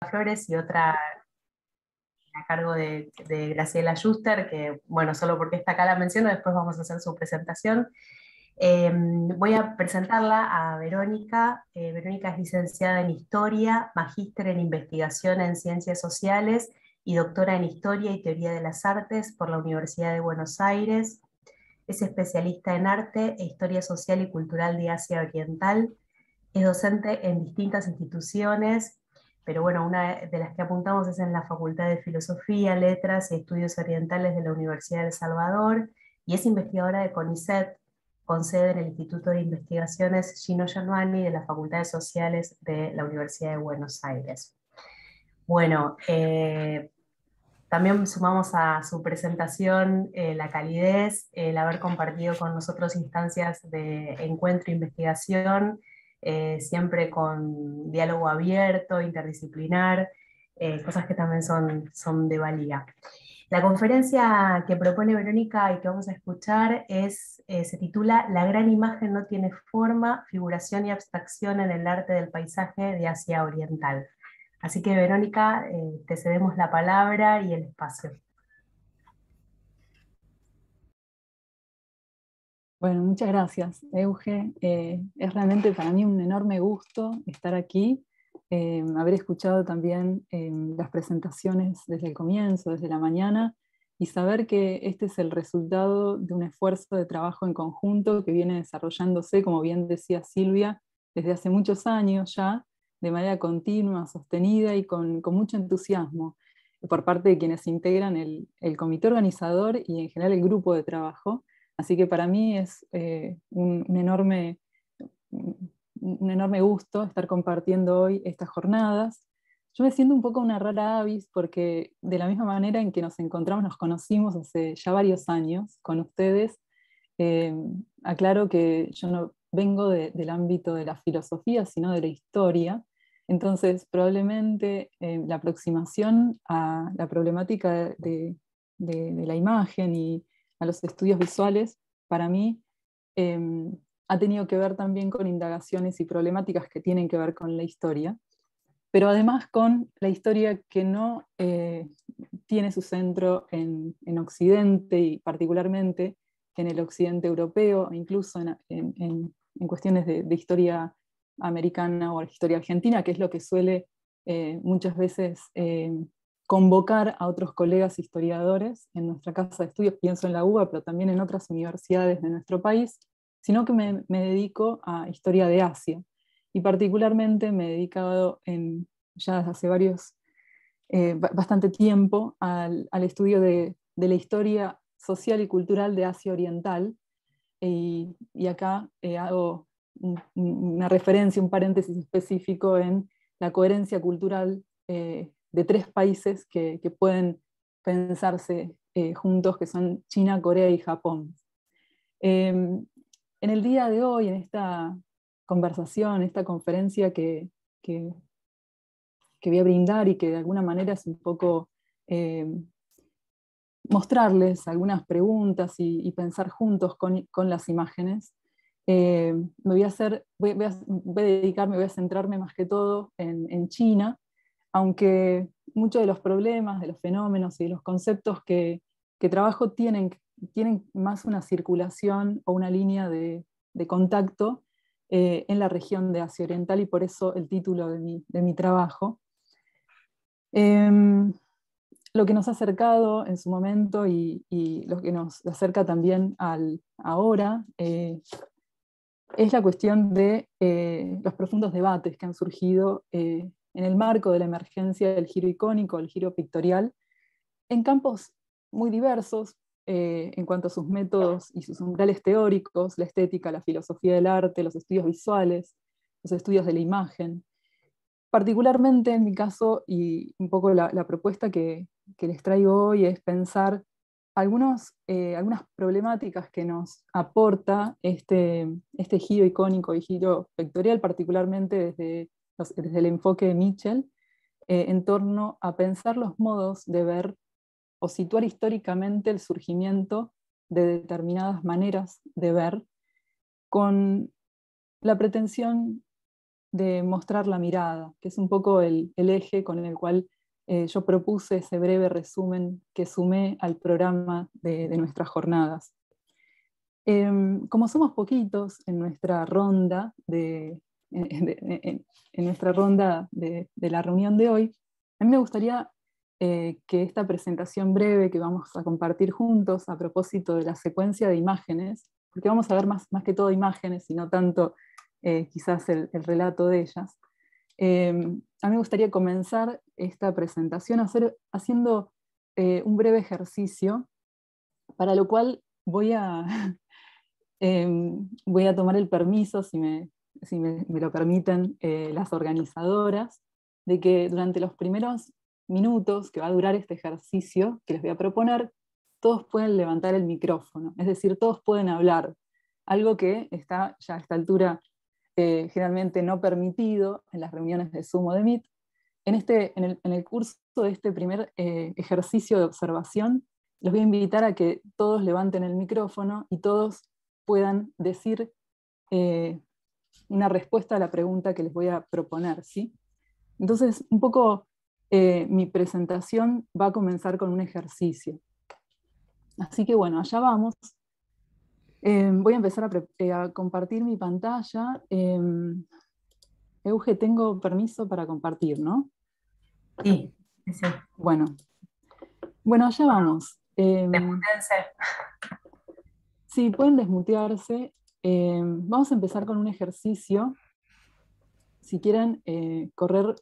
Flores y otra a cargo de Graciela Schuster, que bueno, solo porque está acá la menciono, después vamos a hacer su presentación. Voy a presentarla a Verónica. Verónica es licenciada en Historia, magíster en Investigación en Ciencias Sociales y doctora en Historia y Teoría de las Artes por la Universidad de Buenos Aires. Es especialista en Arte e Historia Social y Cultural de Asia Oriental. Es docente en distintas instituciones, pero bueno, una de las que apuntamos es en la Facultad de Filosofía, Letras y Estudios Orientales de la Universidad de El Salvador, y es investigadora de CONICET, con sede en el Instituto de Investigaciones Gino Germani de las Facultades Sociales de la Universidad de Buenos Aires. Bueno, también sumamos a su presentación la calidez, el haber compartido con nosotros instancias de encuentro e investigación, siempre con diálogo abierto, interdisciplinar, cosas que también son de valía. La conferencia que propone Verónica y que vamos a escuchar se titula La gran imagen no tiene forma, figuración y abstracción en el arte del paisaje de Asia Oriental. Así que Verónica, te cedemos la palabra y el espacio. Bueno, muchas gracias, Euge. Es realmente para mí un enorme gusto estar aquí, haber escuchado también las presentaciones desde el comienzo, desde la mañana, y saber que este es el resultado de un esfuerzo de trabajo en conjunto que viene desarrollándose, como bien decía Silvia, desde hace muchos años ya, de manera continua, sostenida y con mucho entusiasmo por parte de quienes integran el comité organizador y en general el grupo de trabajo. Así que para mí es un enorme gusto estar compartiendo hoy estas jornadas. Yo me siento un poco una rara avis porque de la misma manera en que nos encontramos, nos conocimos hace ya varios años con ustedes. eh, Aclaro que yo no vengo del ámbito de la filosofía, sino de la historia. Entonces, probablemente la aproximación a la problemática de la imagen y a los estudios visuales, para mí, eh, ha tenido que ver también con indagaciones y problemáticas que tienen que ver con la historia, pero además con la historia que no tiene su centro en Occidente y particularmente en el Occidente europeo, incluso en cuestiones de historia americana o historia argentina, que es lo que suele muchas veces convocar a otros colegas historiadores en nuestra casa de estudios, pienso en la UBA, pero también en otras universidades de nuestro país, sino que me dedico a historia de Asia. Y particularmente me he dedicado ya hace bastante tiempo al estudio de la historia social y cultural de Asia Oriental. Y acá hago una referencia, un paréntesis específico en la coherencia cultural de tres países que pueden pensarse juntos, que son China, Corea y Japón. En el día de hoy, en esta conversación, esta conferencia que voy a brindar y que de alguna manera es un poco mostrarles algunas preguntas y pensar juntos con las imágenes, voy a centrarme más que todo en China, aunque muchos de los problemas, de los fenómenos y de los conceptos que trabajo tienen más una circulación o una línea de contacto en la región de Asia Oriental, y por eso el título de mi trabajo. Lo que nos ha acercado en su momento y lo que nos acerca también ahora es la cuestión de los profundos debates que han surgido en el marco de la emergencia del giro icónico, el giro pictorial, en campos muy diversos en cuanto a sus métodos y sus umbrales teóricos, la estética, la filosofía del arte, los estudios visuales, los estudios de la imagen. Particularmente en mi caso, y un poco la propuesta que les traigo hoy es pensar algunas problemáticas que nos aporta este giro icónico y giro vectorial, particularmente desde el enfoque de Mitchell, en torno a pensar los modos de ver o situar históricamente el surgimiento de determinadas maneras de ver, con la pretensión de mostrar la mirada, que es un poco el eje con el cual yo propuse ese breve resumen que sumé al programa de nuestras jornadas. Como somos poquitos en nuestra ronda en nuestra ronda de la reunión de hoy, a mí me gustaría que esta presentación breve que vamos a compartir juntos a propósito de la secuencia de imágenes, porque vamos a ver más que todo imágenes y no tanto quizás el relato de ellas, a mí me gustaría comenzar esta presentación haciendo un breve ejercicio, para lo cual voy a, voy a tomar el permiso, si me lo permiten las organizadoras, de que durante los primeros minutos que va a durar este ejercicio que les voy a proponer, todos pueden levantar el micrófono, es decir, todos pueden hablar, algo que está ya a esta altura generalmente no permitido en las reuniones de Zoom o de Meet. En el curso de este primer ejercicio de observación, los voy a invitar a que todos levanten el micrófono y todos puedan decir una respuesta a la pregunta que les voy a proponer, ¿sí? Entonces, un poco mi presentación va a comenzar con un ejercicio. Así que bueno, allá vamos. Voy a empezar a compartir mi pantalla. Euge, tengo permiso para compartir, ¿no? Sí, sí. Bueno, allá vamos. Desmutense. Sí, pueden desmutearse. Vamos a empezar con un ejercicio. Si quieren correr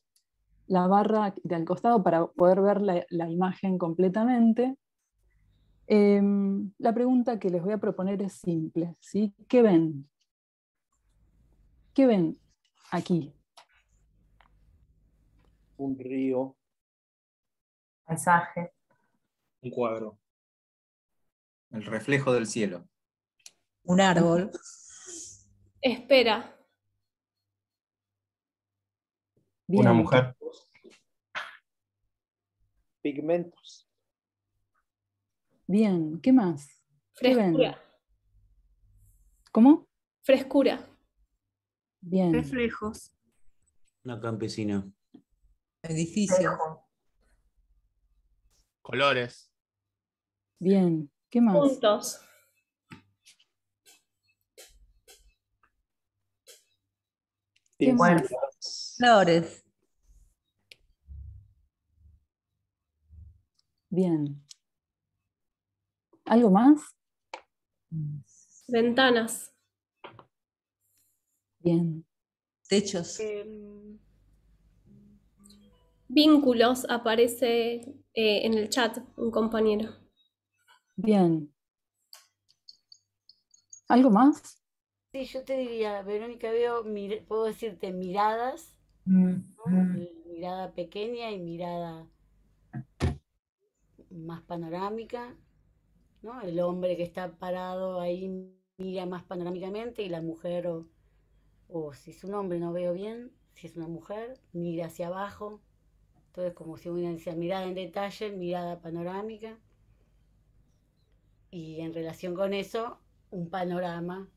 la barra del costado para poder ver la imagen completamente. La pregunta que les voy a proponer es simple, ¿sí? ¿Qué ven? ¿Qué ven aquí? Un río. Paisaje. Un cuadro. El reflejo del cielo. Un árbol. Espera. Bien. Una mujer. Pigmentos. Bien, ¿qué más? ¿Qué ven? Frescura. ¿Cómo? Frescura. Bien. Reflejos. Una campesina. Edificio. Espejo. Colores. Bien, ¿qué más? Puntos. ¿Qué más? Flores. Bien. ¿Algo más? Ventanas. Bien. Techos. Vínculos. Aparece en el chat un compañero. Bien. ¿Algo más? Sí, yo te diría, Verónica, puedo decirte miradas, Mm, ¿no? mm. Mirada pequeña y mirada más panorámica, ¿no? El hombre que está parado ahí mira más panorámicamente y la mujer, o si es un hombre no veo bien, si es una mujer, mira hacia abajo. Entonces, como si uno decía mirada en detalle, mirada panorámica. Y en relación con eso, un panorama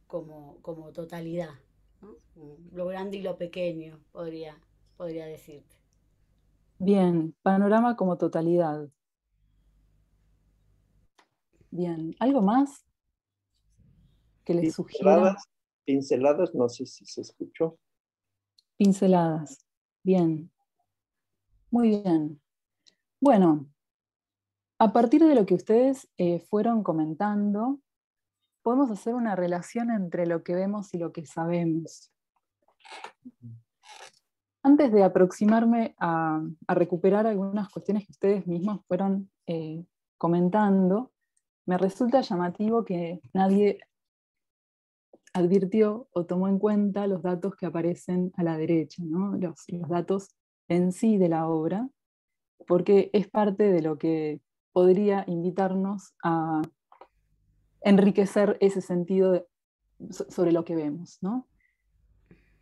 como totalidad, ¿no? Lo grande y lo pequeño, podría decirte. Bien, panorama como totalidad. Bien, ¿algo más que les sugiera? Pinceladas, no sé si se escuchó. Pinceladas. Bien. Muy bien. Bueno, a partir de lo que ustedes fueron comentando, podemos hacer una relación entre lo que vemos y lo que sabemos. Antes de aproximarme a recuperar algunas cuestiones que ustedes mismos fueron comentando, me resulta llamativo que nadie advirtió o tomó en cuenta los datos que aparecen a la derecha, ¿no? Los datos en sí de la obra, porque es parte de lo que podría invitarnos a enriquecer ese sentido sobre lo que vemos, ¿no?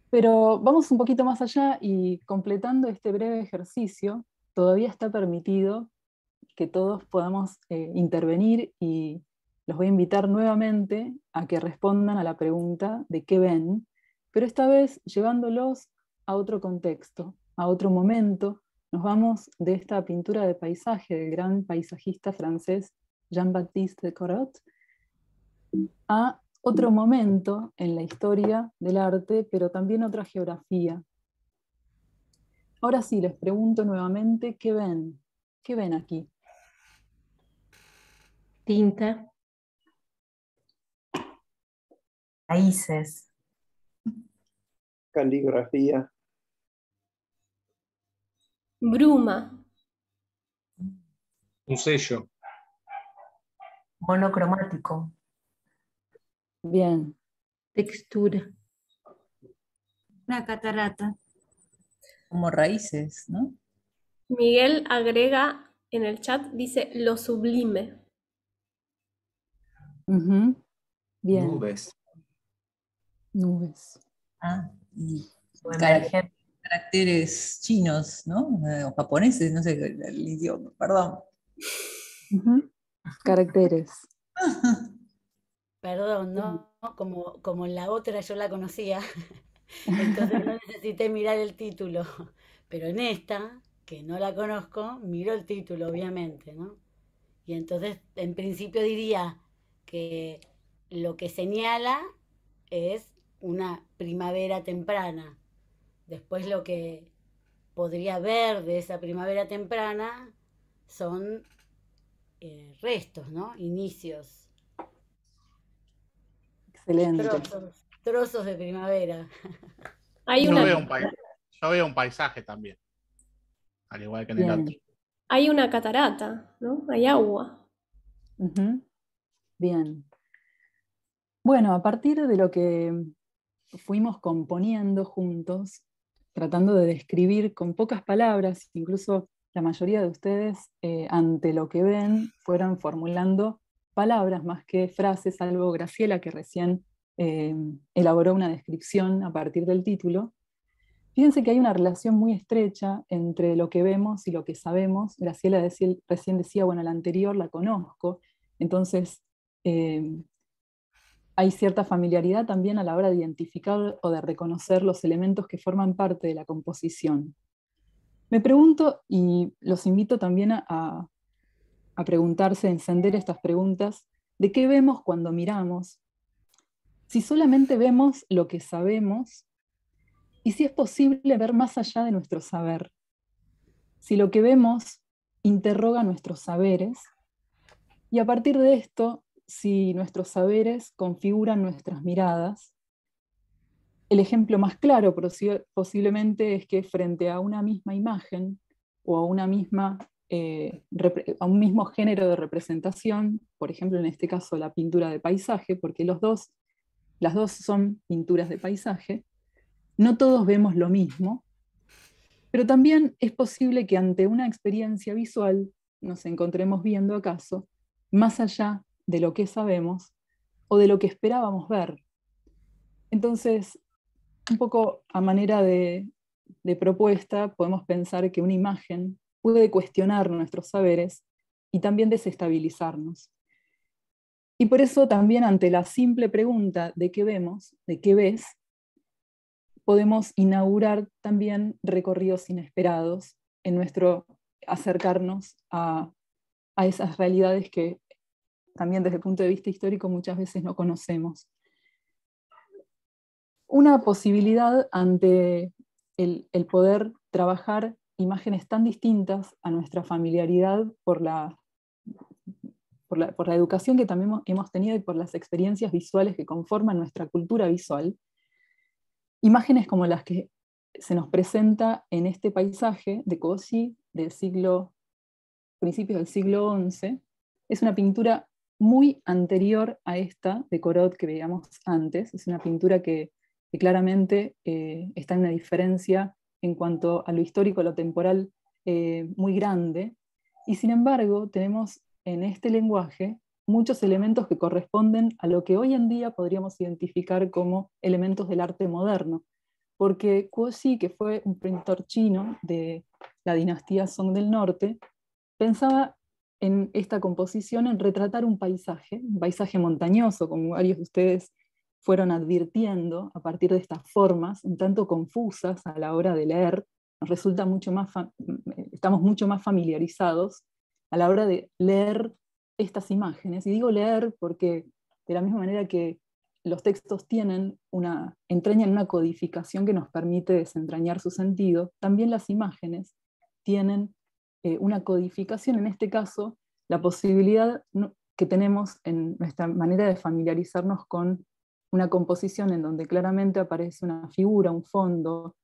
Pero vamos un poquito más allá y completando este breve ejercicio, todavía está permitido que todos podamos intervenir y los voy a invitar nuevamente a que respondan a la pregunta de qué ven pero esta vez llevándolos a otro contexto, a otro momento. Nos vamos de esta pintura de paisaje del gran paisajista francés Jean-Baptiste de Corot a otro momento en la historia del arte, pero también otra geografía. Ahora sí, les pregunto nuevamente, ¿qué ven? ¿Qué ven aquí? Tinta. Raíces. Caligrafía. Bruma. Un sello. Monocromático. Bien. Textura. Una catarata. Como raíces, ¿no? Miguel agrega en el chat, dice lo sublime. Ujú. Bien. Nubes. Nubes. Ah, y O emergente. caracteres chinos, ¿no? O japoneses, no sé el idioma, perdón. Ujú. Caracteres. Perdón, ¿no? Como en la otra yo la conocía, entonces no necesité mirar el título. Pero en esta, que no la conozco, miro el título, obviamente, ¿no? Y entonces, en principio diría que lo que señala es una primavera temprana. Después lo que podría ver de esa primavera temprana son restos, ¿no? Inicios, Excelente. trozos de primavera. Hay Yo una, veo un paisaje también, al igual que en el otro. Bien. hay una catarata, ¿no? Hay agua. Ujú. Bien. Bueno, a partir de lo que fuimos componiendo juntos, tratando de describir con pocas palabras, incluso la mayoría de ustedes, ante lo que ven, fueron formulando palabras más que frases, salvo Graciela, que recién elaboró una descripción a partir del título. Fíjense que hay una relación muy estrecha entre lo que vemos y lo que sabemos. Graciela recién decía, bueno, la anterior la conozco, entonces hay cierta familiaridad también a la hora de identificar o de reconocer los elementos que forman parte de la composición. Me pregunto, y los invito también a preguntarse, a encender estas preguntas, ¿de qué vemos cuando miramos? Si solamente vemos lo que sabemos, y si es posible ver más allá de nuestro saber. Si lo que vemos interroga nuestros saberes, y a partir de esto, si nuestros saberes configuran nuestras miradas. El ejemplo más claro posiblemente es que frente a una misma imagen o a una misma, a un mismo género de representación, por ejemplo en este caso la pintura de paisaje, porque las dos son pinturas de paisaje, no todos vemos lo mismo, pero también es posible que ante una experiencia visual nos encontremos viendo acaso más allá de lo que sabemos o de lo que esperábamos ver. Entonces, un poco a manera de propuesta, podemos pensar que una imagen puede cuestionar nuestros saberes y también desestabilizarnos. Y por eso también ante la simple pregunta de qué vemos, de qué ves, podemos inaugurar también recorridos inesperados en nuestro acercarnos a esas realidades que también desde el punto de vista histórico muchas veces no conocemos. Una posibilidad ante el poder trabajar imágenes tan distintas a nuestra familiaridad por la educación que también hemos tenido y por las experiencias visuales que conforman nuestra cultura visual, imágenes como las que se nos presenta en este paisaje de Cauchy del principios del siglo XI, es una pintura muy anterior a esta de Corot que veíamos antes, es una pintura que claramente está en una diferencia en cuanto a lo histórico, a lo temporal, muy grande, y sin embargo tenemos en este lenguaje muchos elementos que corresponden a lo que hoy en día podríamos identificar como elementos del arte moderno, porque Cauchy, que fue un pintor chino de la dinastía Song del Norte, pensaba en esta composición en retratar un paisaje montañoso, como varios de ustedes fueron advirtiendo a partir de estas formas, un tanto confusas a la hora de leer, nos resulta estamos mucho más familiarizados a la hora de leer estas imágenes. Y digo leer porque de la misma manera que los textos entrañan una codificación que nos permite desentrañar su sentido, también las imágenes tienen una codificación, en este caso, la posibilidad que tenemos en nuestra manera de familiarizarnos con una composición en donde claramente aparece una figura, un fondo.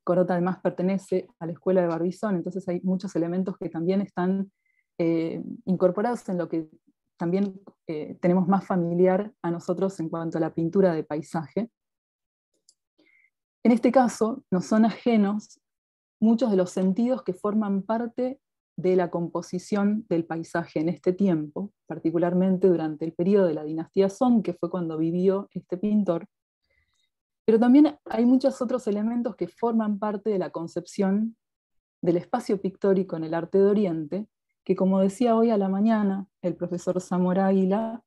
Corot además pertenece a la escuela de Barbizon, entonces hay muchos elementos que también están incorporados en lo que también tenemos más familiar a nosotros en cuanto a la pintura de paisaje. En este caso, nos son ajenos muchos de los sentidos que forman parte de la composición del paisaje en este tiempo, particularmente durante el periodo de la dinastía Song, que fue cuando vivió este pintor. Pero también hay muchos otros elementos que forman parte de la concepción del espacio pictórico en el arte de Oriente, que, como decía hoy a la mañana el profesor Zamora Águila,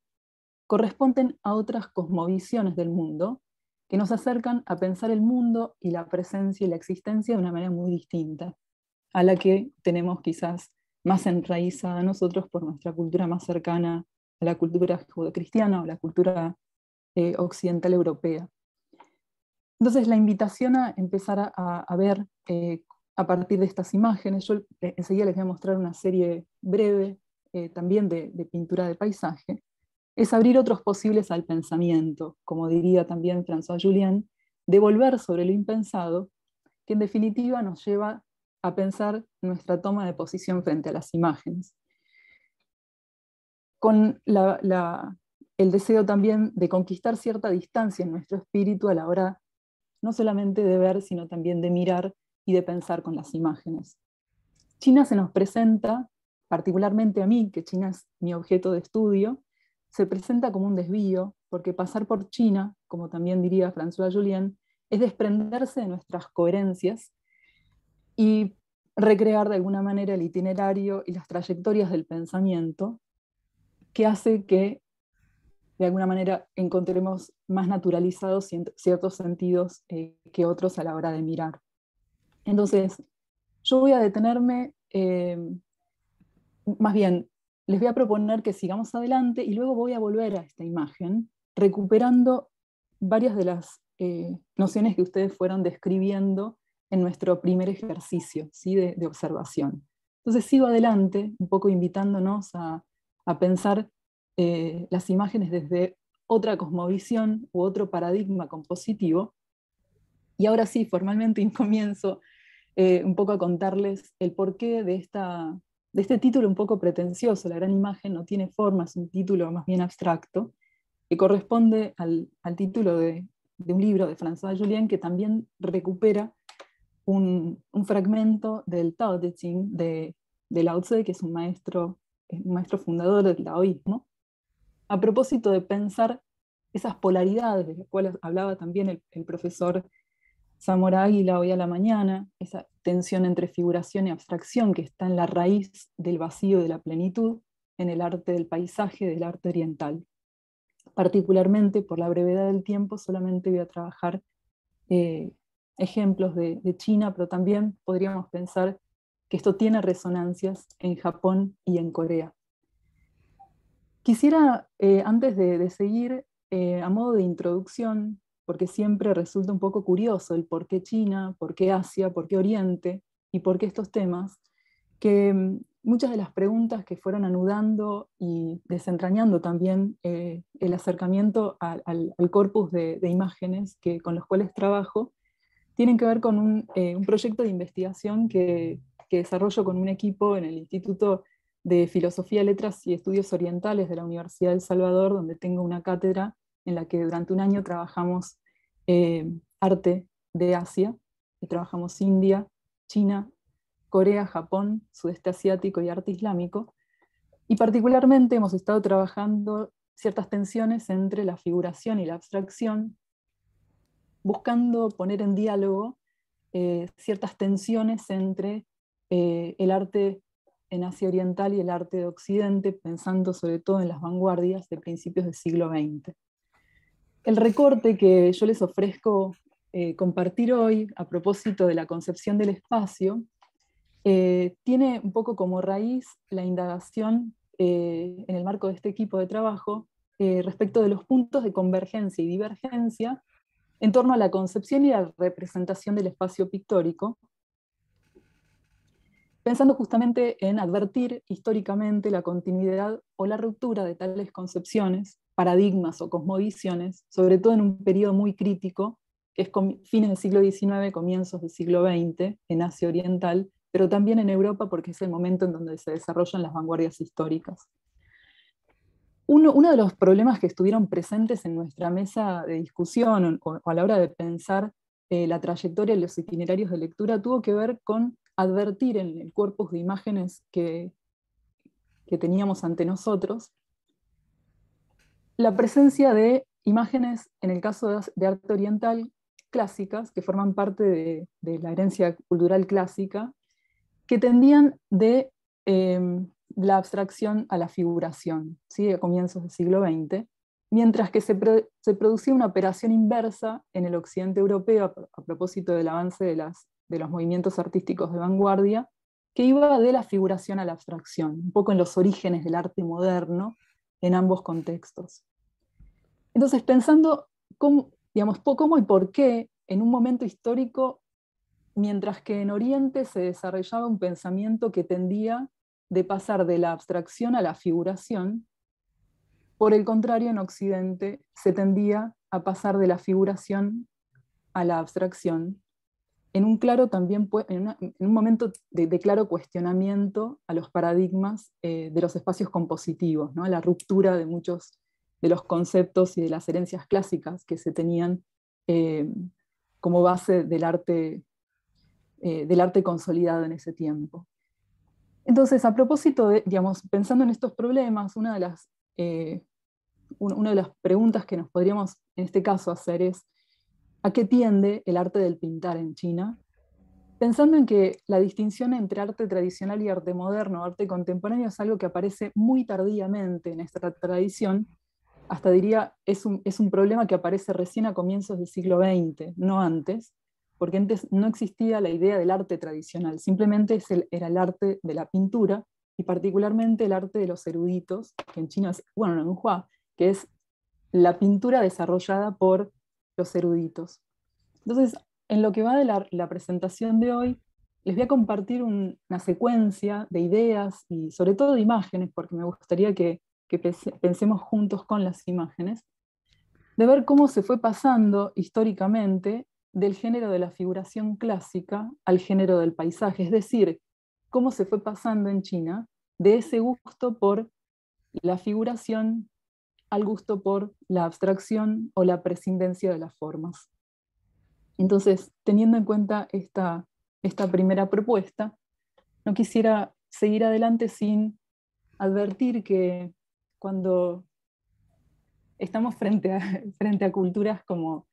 corresponden a otras cosmovisiones del mundo que nos acercan a pensar el mundo y la presencia y la existencia de una manera muy distinta a la que tenemos quizás más enraizada nosotros por nuestra cultura más cercana a la cultura judeocristiana o la cultura occidental europea. Entonces la invitación a empezar a ver a partir de estas imágenes, yo enseguida les voy a mostrar una serie breve también de pintura de paisaje, es abrir otros posibles al pensamiento, como diría también François Jullien, de volver sobre lo impensado, que en definitiva nos lleva a pensar nuestra toma de posición frente a las imágenes. Con el deseo también de conquistar cierta distancia en nuestro espíritu a la hora no solamente de ver, sino también de mirar y de pensar con las imágenes. China se nos presenta, particularmente a mí, que China es mi objeto de estudio, se presenta como un desvío, porque pasar por China, como también diría François Jullien, es desprenderse de nuestras coherencias y recrear de alguna manera el itinerario y las trayectorias del pensamiento, que hace que de alguna manera encontremos más naturalizados ciertos sentidos que otros a la hora de mirar. Entonces, yo voy a detenerme, más bien, les voy a proponer que sigamos adelante y luego voy a volver a esta imagen, recuperando varias de las nociones que ustedes fueron describiendo en nuestro primer ejercicio, ¿sí? de observación. Entonces sigo adelante, un poco invitándonos a pensar las imágenes desde otra cosmovisión u otro paradigma compositivo. Y ahora sí, formalmente comienzo un poco a contarles el porqué de este título un poco pretencioso. La gran imagen no tiene forma, es un título más bien abstracto, que corresponde al título de un libro de François Jullien, que también recupera un fragmento del Tao Te Ching de Lao Tse, que es un maestro fundador del taoísmo, a propósito de pensar esas polaridades de las cuales hablaba también el profesor Zamora Águila hoy a la mañana, esa tensión entre figuración y abstracción que está en la raíz del vacío de la plenitud en el arte del paisaje, del arte oriental. Particularmente, por la brevedad del tiempo, solamente voy a trabajar ejemplos de China, pero también podríamos pensar que esto tiene resonancias en Japón y en Corea. Quisiera, antes de seguir, a modo de introducción, porque siempre resulta un poco curioso el por qué China, por qué Asia, por qué Oriente y por qué estos temas, que muchas de las preguntas que fueron anudando y desentrañando también el acercamiento al corpus de imágenes con los cuales trabajo, tienen que ver con un proyecto de investigación que desarrollo con un equipo en el Instituto de Filosofía, Letras y Estudios Orientales de la Universidad del Salvador, donde tengo una cátedra en la que durante un año trabajamos arte de Asia, y trabajamos India, China, Corea, Japón, Sudeste Asiático y arte islámico, y particularmente hemos estado trabajando ciertas tensiones entre la figuración y la abstracción, buscando poner en diálogo ciertas tensiones entre el arte en Asia Oriental y el arte de Occidente, pensando sobre todo en las vanguardias de principios del siglo XX. El recorte que yo les ofrezco compartir hoy a propósito de la concepción del espacio tiene un poco como raíz la indagación en el marco de este equipo de trabajo respecto de los puntos de convergencia y divergencia en torno a la concepción y la representación del espacio pictórico, pensando justamente en advertir históricamente la continuidad o la ruptura de tales concepciones, paradigmas o cosmovisiones, sobre todo en un periodo muy crítico, que es fines del siglo XIX, comienzos del siglo XX, en Asia Oriental, pero también en Europa porque es el momento en donde se desarrollan las vanguardias históricas. Uno de los problemas que estuvieron presentes en nuestra mesa de discusión o a la hora de pensar la trayectoria y los itinerarios de lectura tuvo que ver con advertir en el corpus de imágenes que teníamos ante nosotros la presencia de imágenes, en el caso de arte oriental, clásicas, que forman parte de la herencia cultural clásica, que tendían de la abstracción a la figuración, ¿sí? A comienzos del siglo XX, mientras que se producía una operación inversa en el occidente europeo a propósito del avance de los movimientos artísticos de vanguardia, que iba de la figuración a la abstracción, un poco en los orígenes del arte moderno en ambos contextos. Entonces, pensando cómo y por qué en un momento histórico, mientras que en Oriente se desarrollaba un pensamiento que tendía de pasar de la abstracción a la figuración, por el contrario, en Occidente se tendía a pasar de la figuración a la abstracción, en un momento de claro cuestionamiento a los paradigmas de los espacios compositivos, ¿no? A la ruptura de muchos de los conceptos y de las herencias clásicas que se tenían como base del arte consolidado en ese tiempo. Entonces, a propósito de, pensando en estos problemas, una de las preguntas que nos podríamos en este caso hacer es ¿a qué tiende el arte del pintar en China? Pensando en que la distinción entre arte tradicional y arte moderno, arte contemporáneo, es algo que aparece muy tardíamente en esta tradición, hasta diría, es un problema que aparece recién a comienzos del siglo XX, no antes, porque antes no existía la idea del arte tradicional, simplemente era el arte de la pintura, y particularmente el arte de los eruditos, que en China es, en Hua, que es la pintura desarrollada por los eruditos. Entonces, en lo que va de la presentación de hoy, les voy a compartir una secuencia de ideas y sobre todo de imágenes, porque me gustaría que pensemos juntos con las imágenes, de ver cómo se fue pasando históricamente del género de la figuración clásica al género del paisaje, es decir, cómo se fue pasando en China de ese gusto por la figuración al gusto por la abstracción o la prescindencia de las formas. Entonces, teniendo en cuenta esta primera propuesta, no quisiera seguir adelante sin advertir que cuando estamos frente a culturas como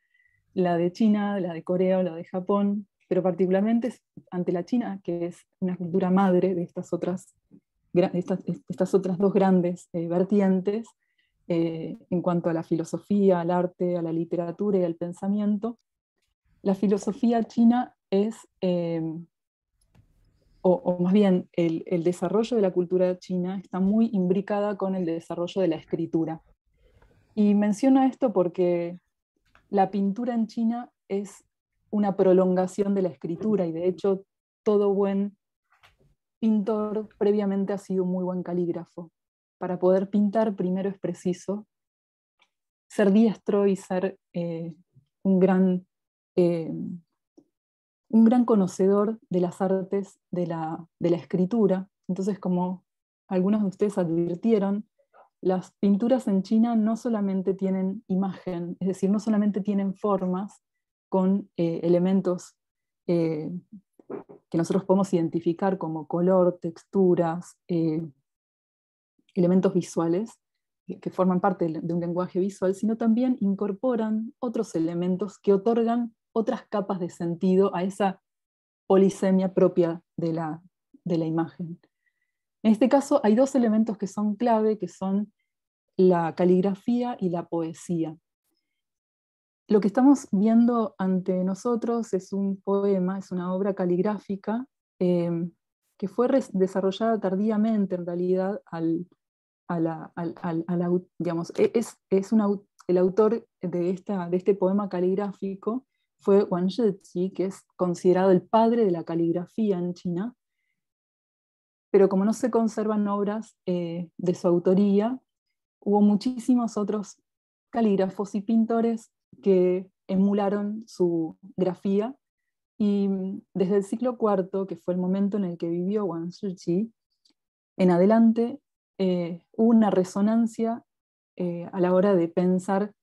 la de China, la de Corea o la de Japón, pero particularmente ante la China, que es una cultura madre de estas otras dos grandes vertientes, en cuanto a la filosofía, al arte, a la literatura y al pensamiento, la filosofía china es, o más bien el desarrollo de la cultura china está muy imbricada con el desarrollo de la escritura. Y menciono esto porque la pintura en China es una prolongación de la escritura, y de hecho todo buen pintor previamente ha sido un muy buen calígrafo. Para poder pintar primero es preciso ser diestro y ser un gran conocedor de las artes de la escritura. Entonces, como algunos de ustedes advirtieron, las pinturas en China no solamente tienen imagen, es decir, no solamente tienen formas con elementos que nosotros podemos identificar como color, texturas, elementos visuales, que forman parte de un lenguaje visual, sino también incorporan otros elementos que otorgan otras capas de sentido a esa polisemia propia de la imagen. En este caso hay dos elementos que son clave, que son la caligrafía y la poesía. lo que estamos viendo ante nosotros es un poema, es una obra caligráfica que fue desarrollada tardíamente en realidad digamos, el autor de este poema caligráfico fue Wang Zhiqi, que es considerado el padre de la caligrafía en China, pero como no se conservan obras de su autoría, hubo muchísimos otros calígrafos y pintores que emularon su grafía, y desde el siglo IV, que fue el momento en el que vivió Wang Zhiqi, en adelante hubo una resonancia a la hora de pensar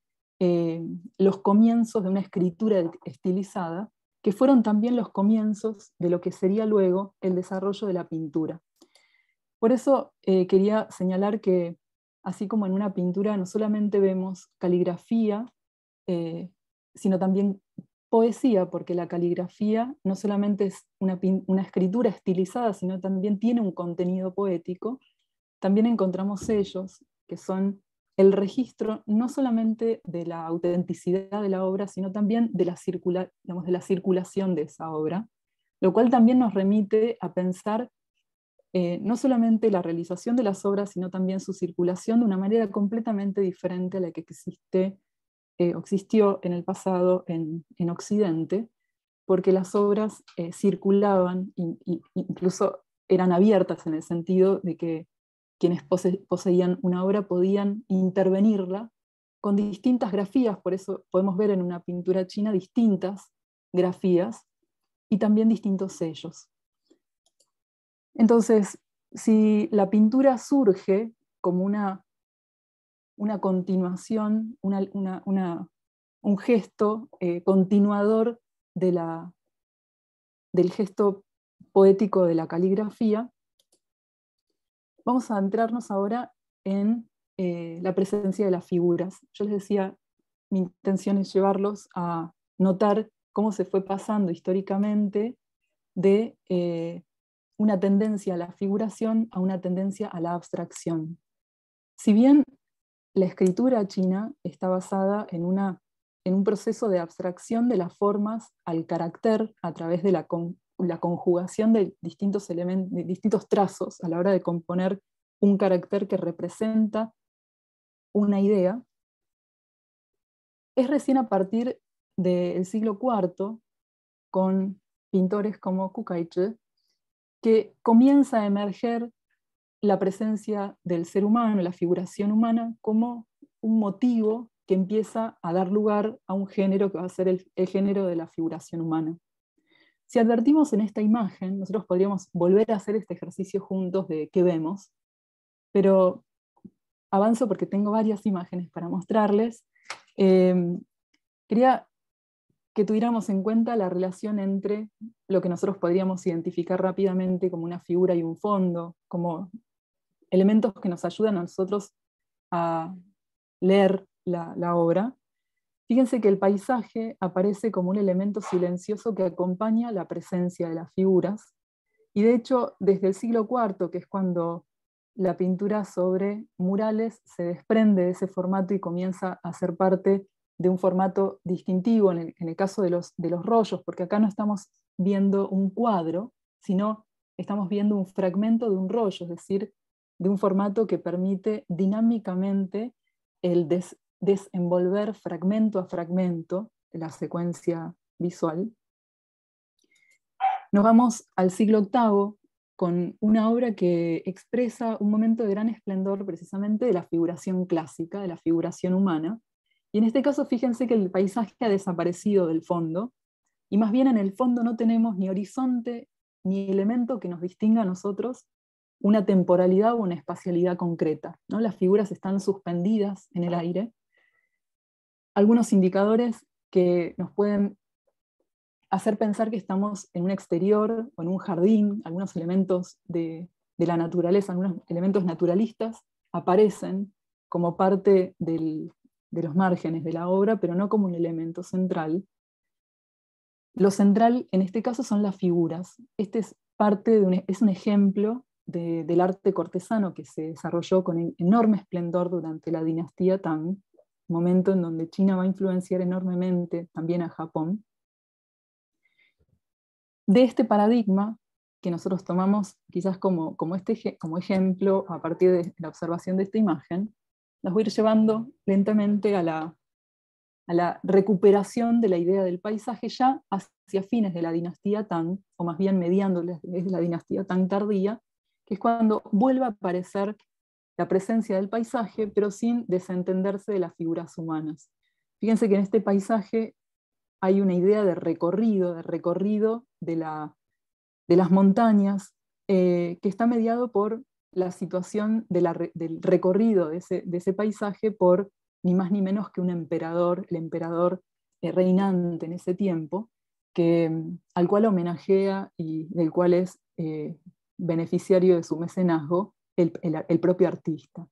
los comienzos de una escritura estilizada, que fueron también los comienzos de lo que sería luego el desarrollo de la pintura. Por eso quería señalar que, así como en una pintura no solamente vemos caligrafía, sino también poesía, porque la caligrafía no solamente es una escritura estilizada, sino también tiene un contenido poético. También encontramos sellos que son el registro no solamente de la autenticidad de la obra, sino también de la circulación de esa obra, lo cual también nos remite a pensar no solamente la realización de las obras, sino también su circulación de una manera completamente diferente a la que existió en el pasado en Occidente, porque las obras circulaban e incluso eran abiertas en el sentido de que quienes poseían una obra podían intervenirla con distintas grafías. Por eso podemos ver en una pintura china distintas grafías y también distintos sellos. Entonces, si la pintura surge como una continuación, un gesto continuador del gesto poético de la caligrafía, vamos a adentrarnos ahora en la presencia de las figuras. Yo les decía, mi intención es llevarlos a notar cómo se fue pasando históricamente de una tendencia a la figuración a una tendencia a la abstracción. Si bien la escritura china está basada en un proceso de abstracción de las formas al carácter a través de la conjugación de distintos elementos, de distintos trazos a la hora de componer un carácter que representa una idea, es recién a partir del siglo IV, con pintores como Kukai-Zhi, que comienza a emerger la presencia del ser humano, la figuración humana, como un motivo que empieza a dar lugar a un género que va a ser el género de la figuración humana. Si advertimos en esta imagen, nosotros podríamos volver a hacer este ejercicio juntos de qué vemos, pero avanzo porque tengo varias imágenes para mostrarles. Quería que tuviéramos en cuenta la relación entre lo que nosotros podríamos identificar rápidamente como una figura y un fondo, como elementos que nos ayudan a nosotros a leer la obra. Fíjense que el paisaje aparece como un elemento silencioso que acompaña la presencia de las figuras, y de hecho desde el siglo IV, que es cuando la pintura sobre murales se desprende de ese formato y comienza a ser parte de un formato distintivo en el caso de los rollos, porque acá no estamos viendo un cuadro, sino estamos viendo un fragmento de un rollo, es decir, de un formato que permite dinámicamente el desenvolver fragmento a fragmento la secuencia visual. Nos vamos al siglo VIII con una obra que expresa un momento de gran esplendor precisamente de la figuración clásica, de la figuración humana. Y en este caso fíjense que el paisaje ha desaparecido del fondo, y más bien en el fondo no tenemos ni horizonte ni elemento que nos distinga a nosotros una temporalidad o una espacialidad concreta, ¿no? Las figuras están suspendidas en el aire. Algunos indicadores que nos pueden hacer pensar que estamos en un exterior o en un jardín, algunos elementos de la naturaleza, algunos elementos naturalistas aparecen como parte de los márgenes de la obra, pero no como un elemento central. Lo central en este caso son las figuras. Este es es un ejemplo del arte cortesano que se desarrolló con enorme esplendor durante la dinastía Tang, momento en donde China va a influenciar enormemente también a Japón. De este paradigma, que nosotros tomamos quizás como ejemplo a partir de la observación de esta imagen, las voy a ir llevando lentamente a la recuperación de la idea del paisaje ya hacia fines de la dinastía Tang, o más bien mediando desde la dinastía Tang tardía, que es cuando vuelve a aparecer la presencia del paisaje, pero sin desentenderse de las figuras humanas. Fíjense que en este paisaje hay una idea de recorrido de las montañas, que está mediado por la situación del recorrido de ese paisaje por ni más ni menos que un emperador, el emperador reinante en ese tiempo, al cual homenajea y del cual es beneficiario de su mecenazgo el propio artista.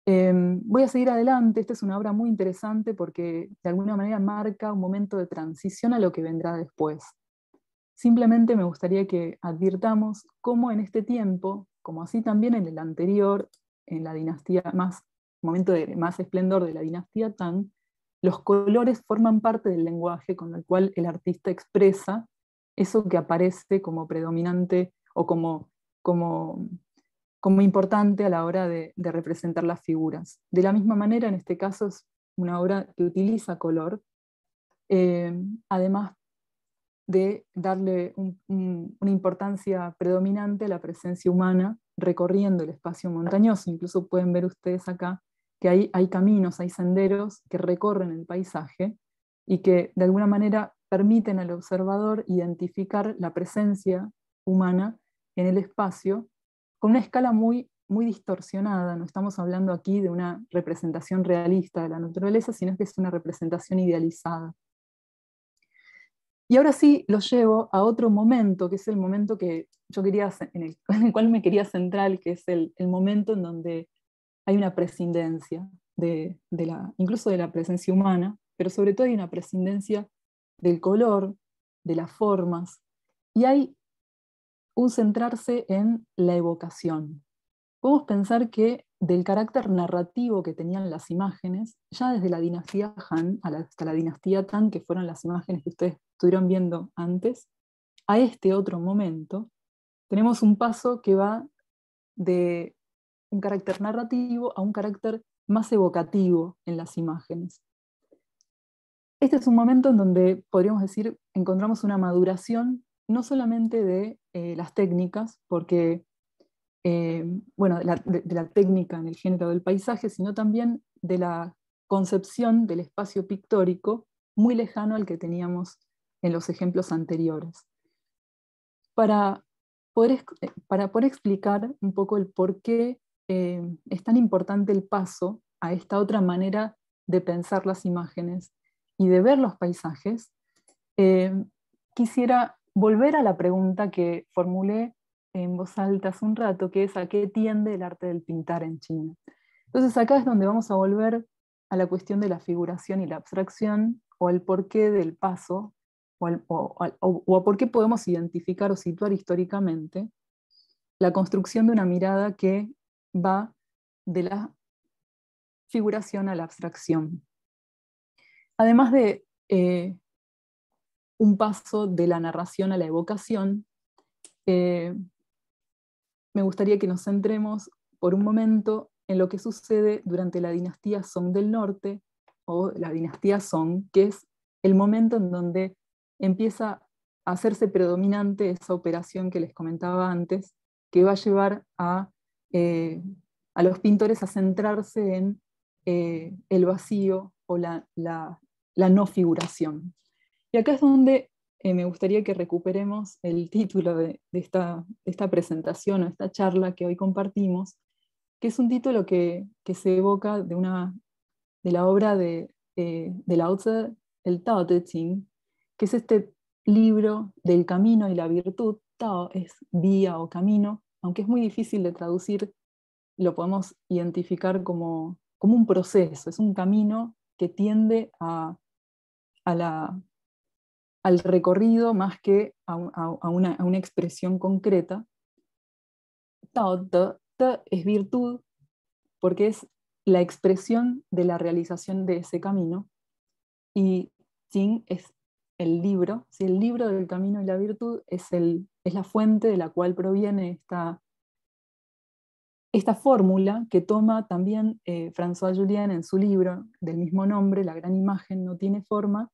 Voy a seguir adelante. Esta es una obra muy interesante porque de alguna manera marca un momento de transición a lo que vendrá después. Simplemente me gustaría que advirtamos cómo en este tiempo, como así también en el anterior, en la dinastía momento de más esplendor de la dinastía Tang, los colores forman parte del lenguaje con el cual el artista expresa eso que aparece como predominante o como importante a la hora de representar las figuras. De la misma manera, en este caso es una obra que utiliza color, además de darle una importancia predominante a la presencia humana recorriendo el espacio montañoso. Incluso pueden ver ustedes acá que hay caminos, hay senderos que recorren el paisaje y que de alguna manera permiten al observador identificar la presencia humana en el espacio con una escala muy, muy distorsionada. No estamos hablando aquí de una representación realista de la naturaleza, sino que es una representación idealizada. Y ahora sí los llevo a otro momento, que es el momento que yo en el cual me quería centrar, que es el momento en donde hay una prescindencia incluso de la presencia humana, pero sobre todo hay una prescindencia del color, de las formas, y hay un centrarse en la evocación. Podemos pensar que del carácter narrativo que tenían las imágenes, ya desde la dinastía Han hasta la dinastía Tang, que fueron las imágenes que ustedes estuvieron viendo antes, a este otro momento, tenemos un paso que va de un carácter narrativo a un carácter más evocativo en las imágenes. Este es un momento en donde, podríamos decir, encontramos una maduración no solamente de las técnicas, porque bueno, de la técnica en el género del paisaje, sino también de la concepción del espacio pictórico muy lejano al que teníamos en los ejemplos anteriores. Para poder explicar un poco el por qué es tan importante el paso a esta otra manera de pensar las imágenes y de ver los paisajes, quisiera volver a la pregunta que formulé en voz alta hace un rato, que es ¿a qué tiende el arte del pintar en China? Entonces acá es donde vamos a volver a la cuestión de la figuración y la abstracción, o al porqué del paso, o a por qué podemos identificar o situar históricamente la construcción de una mirada que va de la figuración a la abstracción. Además de un paso de la narración a la evocación, me gustaría que nos centremos por un momento en lo que sucede durante la dinastía Song del Norte, o la dinastía Song, que es el momento en donde empieza a hacerse predominante esa operación que les comentaba antes, que va a llevar a los pintores a centrarse en el vacío o la no figuración. Y acá es donde me gustaría que recuperemos el título de esta presentación o esta charla que hoy compartimos, que es un título que se evoca de la obra de Lao Tse, el Tao Te Ching, que es este libro del camino y la virtud. Tao es vía o camino, aunque es muy difícil de traducir, lo podemos identificar como un proceso, es un camino que tiende al recorrido más que a una expresión concreta. Tao Te es virtud, porque es la expresión de la realización de ese camino, y Jing es el libro, ¿sí? El libro del camino y la virtud es la fuente de la cual proviene esta fórmula que toma también François Julien en su libro del mismo nombre, La gran imagen no tiene forma,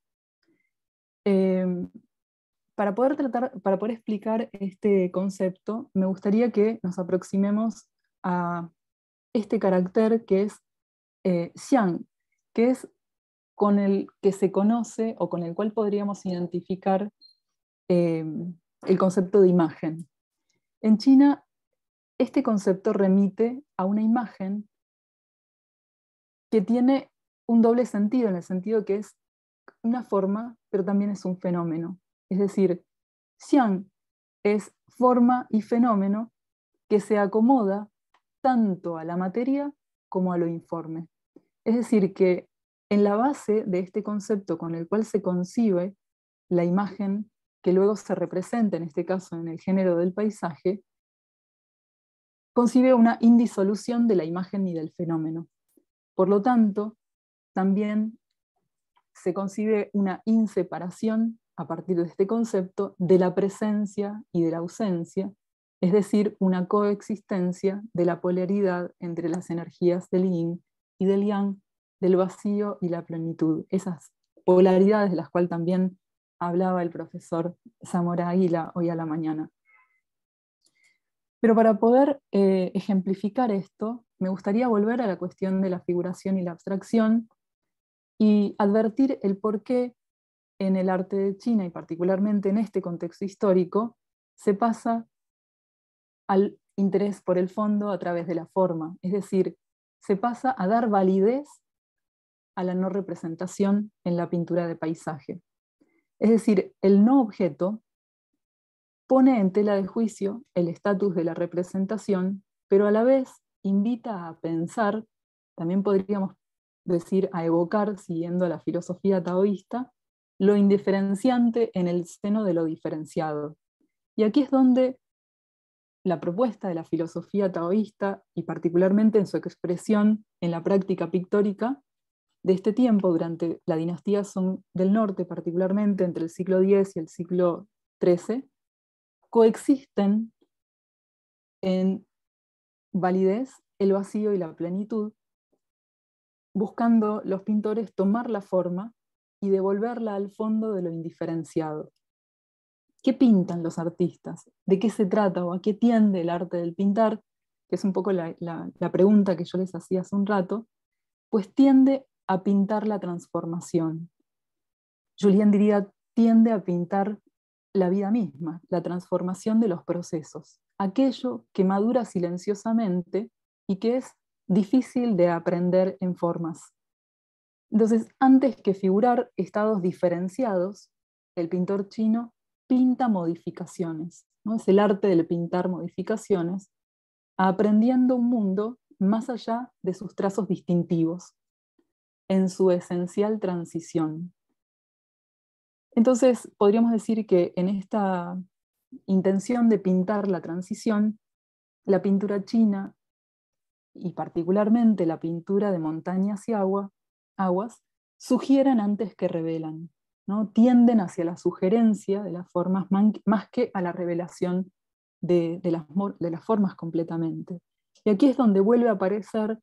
para poder explicar este concepto, me gustaría que nos aproximemos a este carácter que es xiang, que es con el que se conoce o con el cual podríamos identificar el concepto de imagen. En China, este concepto remite a una imagen que tiene un doble sentido, en el sentido que es una forma, pero también es un fenómeno. Es decir, xiang es forma y fenómeno que se acomoda tanto a la materia como a lo informe. Es decir, que en la base de este concepto con el cual se concibe la imagen que luego se representa, en este caso en el género del paisaje, concibe una indisolución de la imagen y del fenómeno. Por lo tanto, también se concibe una inseparación a partir de este concepto de la presencia y de la ausencia, es decir, una coexistencia de la polaridad entre las energías del yin y del yang, del vacío y la plenitud, esas polaridades de las cuales también hablaba el profesor Zamora Águila hoy a la mañana. Pero para poder ejemplificar esto, me gustaría volver a la cuestión de la figuración y la abstracción y advertir el por qué en el arte de China, y particularmente en este contexto histórico, se pasa al interés por el fondo a través de la forma, es decir, se pasa a dar validez a la no representación en la pintura de paisaje. Es decir, el no objeto pone en tela de juicio el estatus de la representación, pero a la vez invita a pensar, también podríamos decir a evocar, siguiendo la filosofía taoísta, lo indiferenciante en el seno de lo diferenciado. Y aquí es donde la propuesta de la filosofía taoísta, y particularmente en su expresión en la práctica pictórica de este tiempo, durante la dinastía Song del Norte, particularmente entre el siglo X y el siglo XIII, coexisten en validez el vacío y la plenitud, buscando los pintores tomar la forma y devolverla al fondo de lo indiferenciado. ¿Qué pintan los artistas? ¿De qué se trata o a qué tiende el arte del pintar? Que es un poco la pregunta que yo les hacía hace un rato. Pues tiende a pintar la transformación. Julien diría, tiende a pintar la vida misma, la transformación de los procesos, aquello que madura silenciosamente y que es difícil de aprender en formas. Entonces, antes que figurar estados diferenciados, el pintor chino pinta modificaciones, ¿no? Es el arte del pintar modificaciones, aprendiendo un mundo más allá de sus trazos distintivos, en su esencial transición. Entonces, podríamos decir que en esta intención de pintar la transición, la pintura china, y particularmente la pintura de montañas y aguas, sugieren antes que revelan, ¿no? Tienden hacia la sugerencia de las formas más que a la revelación de las formas completamente. Y aquí es donde vuelve a aparecer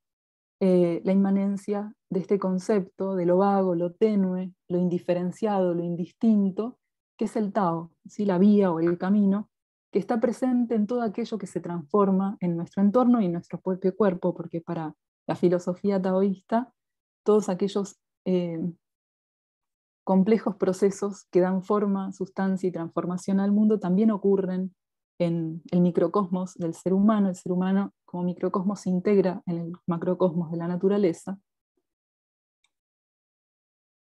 la inmanencia de este concepto de lo vago, lo tenue, lo indiferenciado, lo indistinto, que es el Tao, ¿sí? La vía o el camino, que está presente en todo aquello que se transforma en nuestro entorno y en nuestro propio cuerpo, porque para la filosofía taoísta, todos aquellos complejos procesos que dan forma, sustancia y transformación al mundo también ocurren en el microcosmos del ser humano. El ser humano como microcosmos se integra en el macrocosmos de la naturaleza.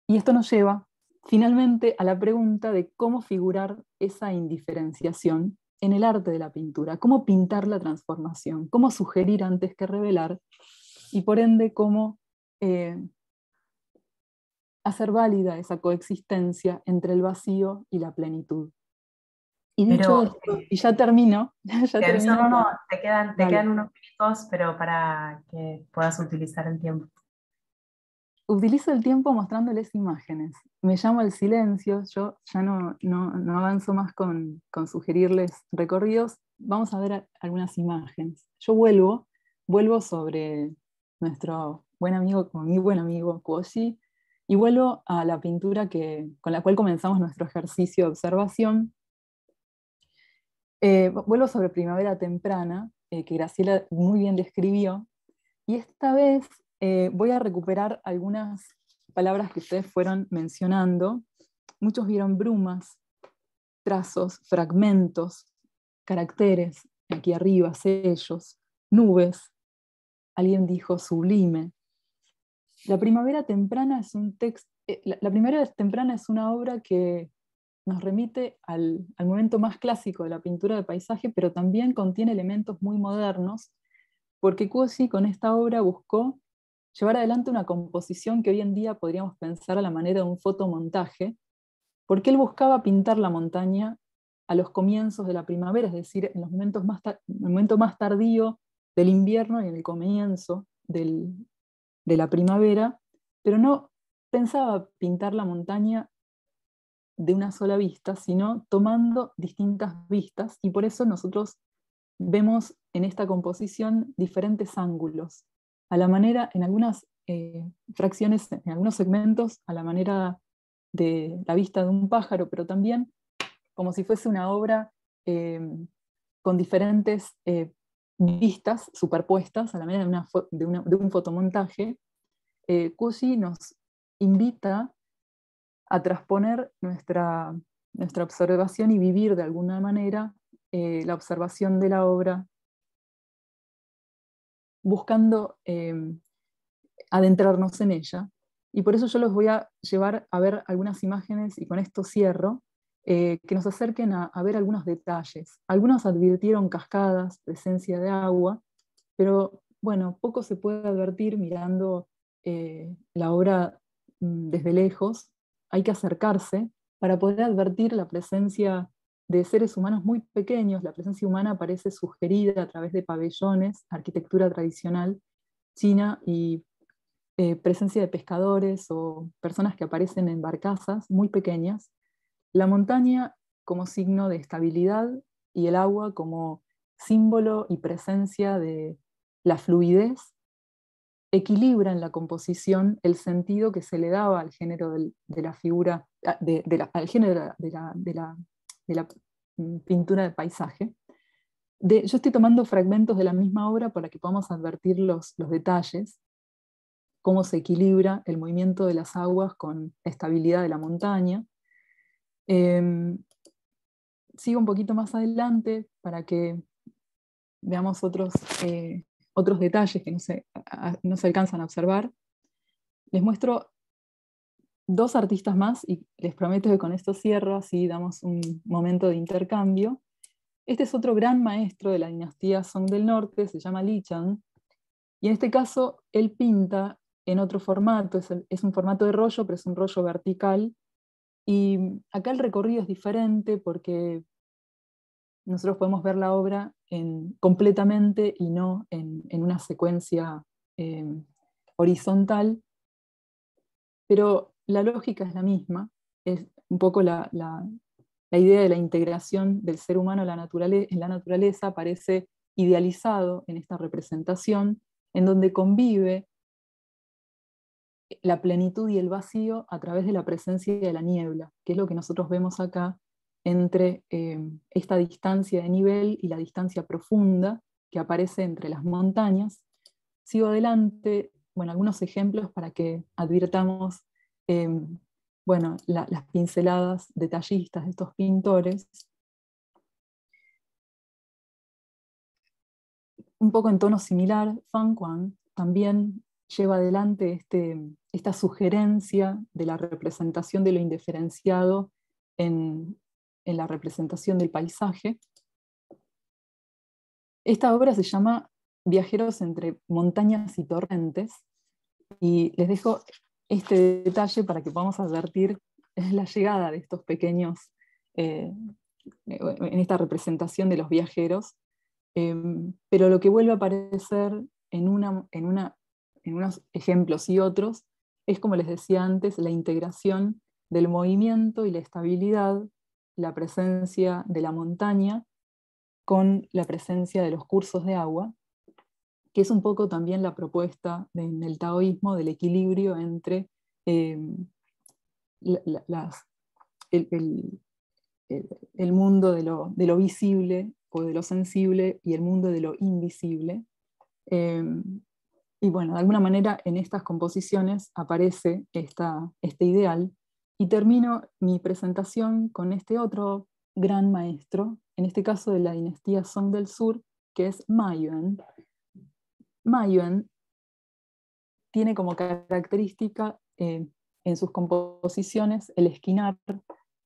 Y esto nos lleva finalmente a la pregunta de cómo figurar esa indiferenciación en el arte de la pintura, cómo pintar la transformación, cómo sugerir antes que revelar, y por ende cómo hacer válida esa coexistencia entre el vacío y la plenitud. Y dicho Pero, esto, y ya termino, ya bien, termino. no, te Dale. quedan unos minutos, pero para que puedas utilizar el tiempo. Utilizo el tiempo mostrándoles imágenes. Me llamo al silencio, yo ya no avanzo más con sugerirles recorridos. Vamos a ver algunas imágenes. Yo vuelvo sobre nuestro buen amigo, como mi buen amigo Kuoshi, y vuelvo a la pintura con la cual comenzamos nuestro ejercicio de observación. Vuelvo sobre Primavera Temprana, que Graciela muy bien describió, y esta vez voy a recuperar algunas palabras que ustedes fueron mencionando. Muchos vieron brumas, trazos, fragmentos, caracteres, aquí arriba, sellos, nubes. Alguien dijo sublime. La Primavera Temprana es un texto. La Primavera Temprana es una obra que nos remite al momento más clásico de la pintura de paisaje, pero también contiene elementos muy modernos, porque Kuoshi con esta obra buscó llevar adelante una composición que hoy en día podríamos pensar a la manera de un fotomontaje, porque él buscaba pintar la montaña a los comienzos de la primavera, es decir, en los momentos el momento más tardío del invierno y en el comienzo de la primavera, pero no pensaba pintar la montaña de una sola vista, sino tomando distintas vistas, y por eso nosotros vemos en esta composición diferentes ángulos, a la manera, en algunas fracciones, en algunos segmentos, a la manera de la vista de un pájaro, pero también como si fuese una obra con diferentes vistas superpuestas, a la manera de un fotomontaje. Kuoshi nos invita a transponer nuestra observación y vivir de alguna manera la observación de la obra, buscando adentrarnos en ella. Y por eso yo los voy a llevar a ver algunas imágenes, y con esto cierro, que nos acerquen a ver algunos detalles. Algunos advirtieron cascadas, presencia de agua, pero bueno, poco se puede advertir mirando la obra desde lejos. Hay que acercarse para poder advertir la presencia de seres humanos muy pequeños. La presencia humana aparece sugerida a través de pabellones, arquitectura tradicional china, y presencia de pescadores o personas que aparecen en barcazas muy pequeñas. La montaña como signo de estabilidad y el agua como símbolo y presencia de la fluidez, equilibra en la composición el sentido que se le daba al género de la figura, al género de la pintura de paisaje. Yo estoy tomando fragmentos de la misma obra para que podamos advertir los detalles, cómo se equilibra el movimiento de las aguas con la estabilidad de la montaña. Sigo un poquito más adelante para que veamos otros detalles que no se alcanzan a observar. Les muestro dos artistas más y les prometo que con esto cierro, así damos un momento de intercambio. Este es otro gran maestro de la dinastía Song del Norte, se llama Li Chan, y en este caso él pinta en otro formato, es un formato de rollo, pero es un rollo vertical, y acá el recorrido es diferente porque nosotros podemos ver la obra completamente y no en una secuencia horizontal, pero la lógica es la misma, es un poco la idea de la integración del ser humano en la naturaleza aparece idealizado en esta representación, en donde convive la plenitud y el vacío a través de la presencia de la niebla, que es lo que nosotros vemos acá entre esta distancia de nivel y la distancia profunda que aparece entre las montañas. Sigo adelante, algunos ejemplos para que advirtamos las pinceladas detallistas de estos pintores. Un poco en tono similar, Fan Quan también lleva adelante esta sugerencia de la representación de lo indiferenciado en la representación del paisaje. Esta obra se llama Viajeros entre montañas y torrentes, y les dejo este detalle para que podamos advertir la llegada de estos pequeños en esta representación de los viajeros, pero lo que vuelve a aparecer en unos ejemplos y otros es, como les decía antes, la integración del movimiento y la estabilidad, la presencia de la montaña con la presencia de los cursos de agua, que es un poco también la propuesta en el taoísmo del equilibrio entre el mundo de lo visible o de lo sensible y el mundo de lo invisible. Y bueno, de alguna manera en estas composiciones aparece este ideal, y termino mi presentación con este otro gran maestro, en este caso de la dinastía Song del Sur, que es Ma Yuan. Ma Yuan tiene como característica en sus composiciones el esquinar,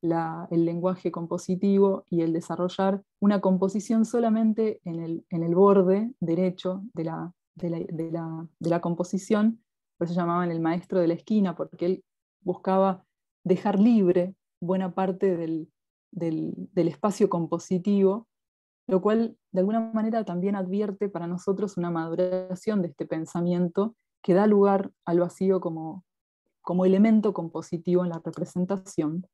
el lenguaje compositivo y el desarrollar una composición solamente en el borde derecho de la composición. Por eso llamaban el maestro de la esquina, porque él buscaba dejar libre buena parte del espacio compositivo, lo cual de alguna manera también advierte para nosotros una maduración de este pensamiento que da lugar al vacío como elemento compositivo en la representación.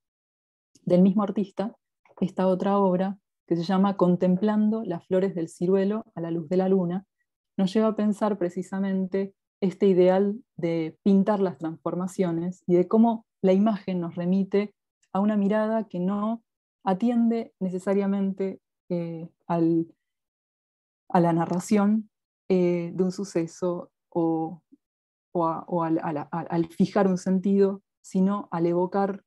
Del mismo artista, esta otra obra, que se llama Contemplando las flores del ciruelo a la luz de la luna, nos lleva a pensar precisamente este ideal de pintar las transformaciones y de cómo la imagen nos remite a una mirada que no atiende necesariamente a la narración de un suceso o al fijar un sentido, sino al evocar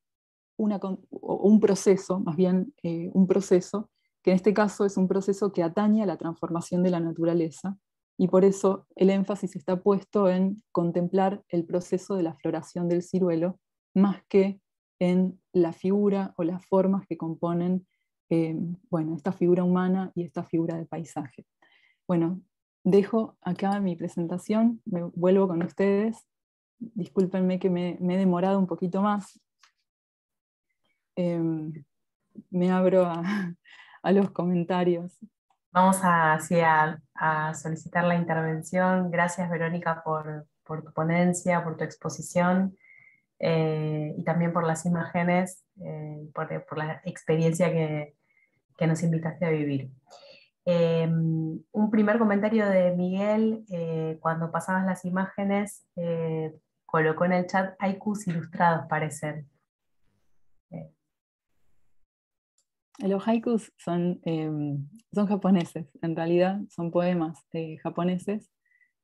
un proceso, más bien un proceso, que en este caso es un proceso que atañe a la transformación de la naturaleza, y por eso el énfasis está puesto en contemplar el proceso de la floración del ciruelo, más que en la figura o las formas que componen esta figura humana y esta figura de paisaje. Bueno, dejo acá mi presentación, me vuelvo con ustedes. Discúlpenme que me he demorado un poquito más. Me abro a los comentarios. Vamos a solicitar la intervención. Gracias, Verónica, por tu ponencia, por tu exposición, y también por las imágenes, por la experiencia que nos invitaste a vivir. Un primer comentario de Miguel, cuando pasabas las imágenes, colocó en el chat haikus ilustrados, parecen. Los haikus son japoneses, en realidad son poemas japoneses,